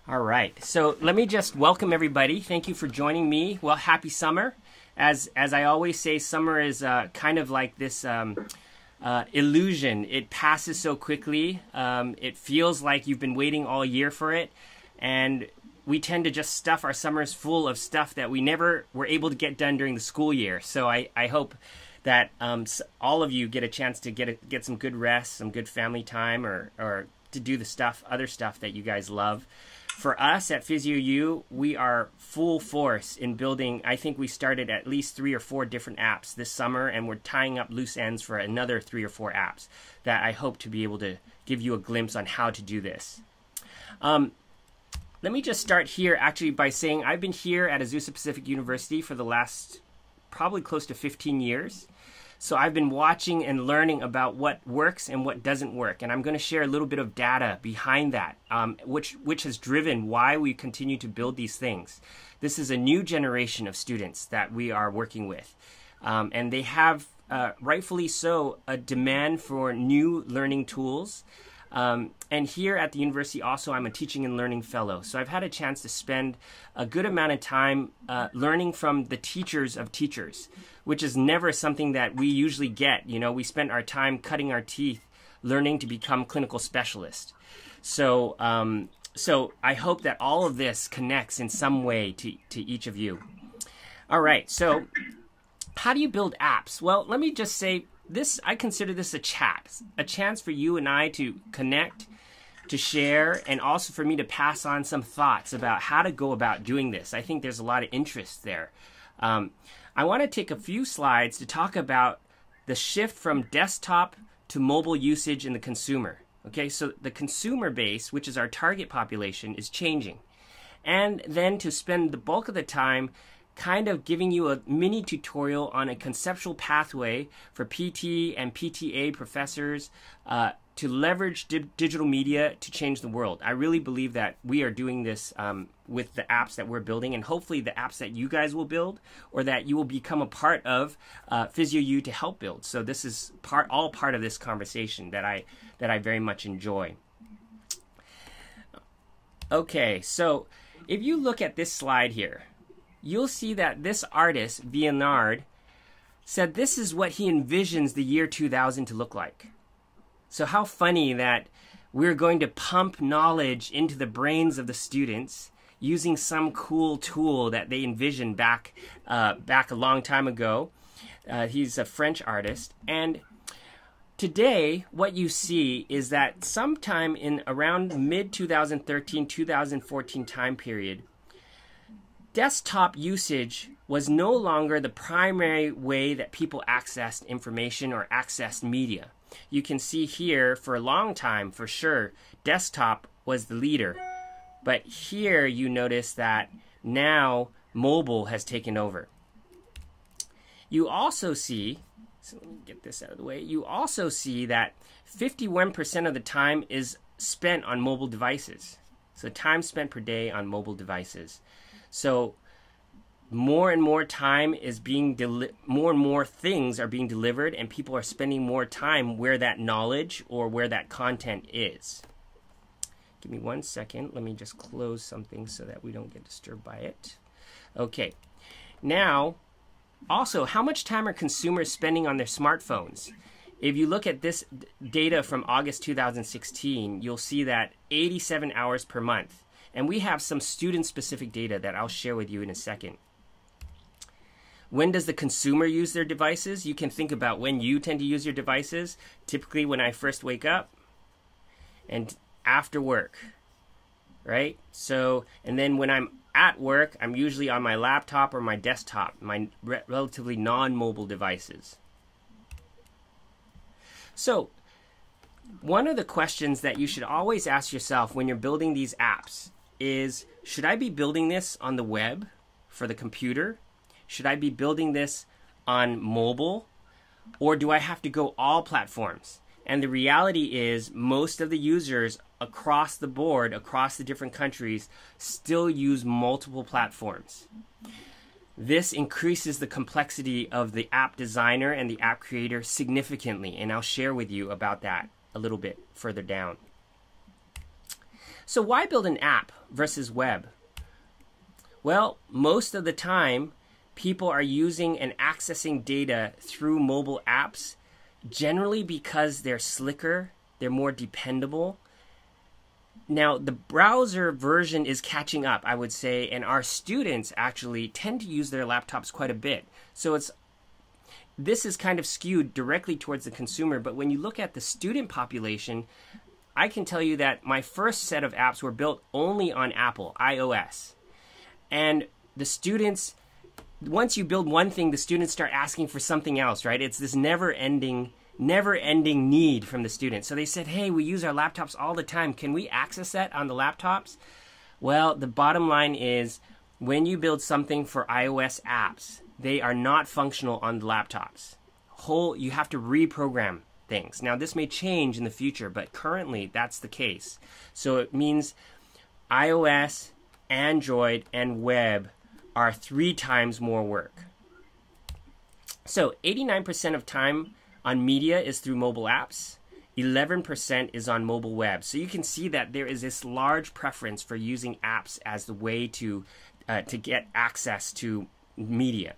All right, so let me just welcome everybody. Thank you for joining me. Well, happy summer. As I always say, summer is kind of like this illusion. It passes so quickly. It feels like you've been waiting all year for it, and we tend to just stuff our summers full of stuff that we never were able to get done during the school year. So I hope that all of you get a chance to get some good rest, some good family time, or to do the other stuff that you guys love. For us at PhysioU, we are full force in building. I think we started at least 3 or 4 different apps this summer, and we're tying up loose ends for another 3 or 4 apps that I hope to be able to give you a glimpse on how to do this. Let me just start here actually by saying I've been here at Azusa Pacific University for the last probably close to 15 years. So I've been watching and learning about what works and what doesn't work. And I'm going to share a little bit of data behind that, which has driven why we continue to build these things. This is a new generation of students that we are working with. And they have, rightfully so, a demand for new learning tools. And here at the university also, I'm a teaching and learning fellow. So I've had a chance to spend a good amount of time learning from the teachers of teachers, which is never something that we usually get. You know, we spend our time cutting our teeth learning to become clinical specialists. So, so I hope that all of this connects in some way to each of you. All right, so how do you build apps? Well, let me just say, I consider this a chance for you and I to connect, to share, and also for me to pass on some thoughts about how to go about doing this. I think there's a lot of interest there. I want to take a few slides to talk about the shift from desktop to mobile usage in the consumer. Okay, so the consumer base, which is our target population, is changing. And then to spend the bulk of the time kind of giving you a mini tutorial on a conceptual pathway for PT and PTA professors to leverage digital media to change the world. I really believe that we are doing this with the apps that we're building, and hopefully the apps that you guys will build or that you will become a part of PhysioU to help build. So this is all part of this conversation that I very much enjoy. Okay, so if you look at this slide here, you'll see that this artist, Viennard, said this is what he envisions the year 2000 to look like. So how funny that we're going to pump knowledge into the brains of the students using some cool tool that they envisioned back a long time ago. He's a French artist. And today, what you see is that sometime in around mid-2013, 2014 time period, desktop usage was no longer the primary way that people accessed information or accessed media. You can see here for a long time, for sure, desktop was the leader. But here you notice that now mobile has taken over. You also see, so let me get this out of the way, you also see that 51% of the time is spent on mobile devices. So time spent per day on mobile devices. So more and more time is being more and more things are being delivered, and people are spending more time where that knowledge or where that content is. Give me 1 second. Let me just close something so that we don't get disturbed by it. Okay. Now, also, how much time are consumers spending on their smartphones? If you look at this data from August 2016, you'll see that 87 hours per month. And we have some student-specific data that I'll share with you in a second. When does the consumer use their devices? You can think about when you tend to use your devices. Typically when I first wake up and after work, right? So, and then when I'm at work, I'm usually on my laptop or my desktop, my relatively non-mobile devices. So, one of the questions that you should always ask yourself when you're building these apps is, should I be building this on the web for the computer? Should I be building this on mobile? Or do I have to go all platforms? And the reality is most of the users across the board, across the different countries, still use multiple platforms. This increases the complexity of the app designer and the app creator significantly, and I'll share with you about that a little bit further down. So why build an app versus web? Well, most of the time, people are using and accessing data through mobile apps, generally because they're slicker, they're more dependable. Now, the browser version is catching up, I would say, and our students actually tend to use their laptops quite a bit. So this is kind of skewed directly towards the consumer, but when you look at the student population, I can tell you that my first set of apps were built only on Apple, iOS. And the students, once you build one thing, the students start asking for something else, right? It's this never-ending need from the students. So they said, hey, we use our laptops all the time. Can we access that on the laptops? Well, the bottom line is when you build something for iOS apps, they are not functional on the laptops. You have to reprogram things. Now, this may change in the future, but currently that's the case. So it means iOS, Android, and web are 3 times more work. So 89% of time on media is through mobile apps. 11% is on mobile web. So you can see that there is this large preference for using apps as the way to get access to media.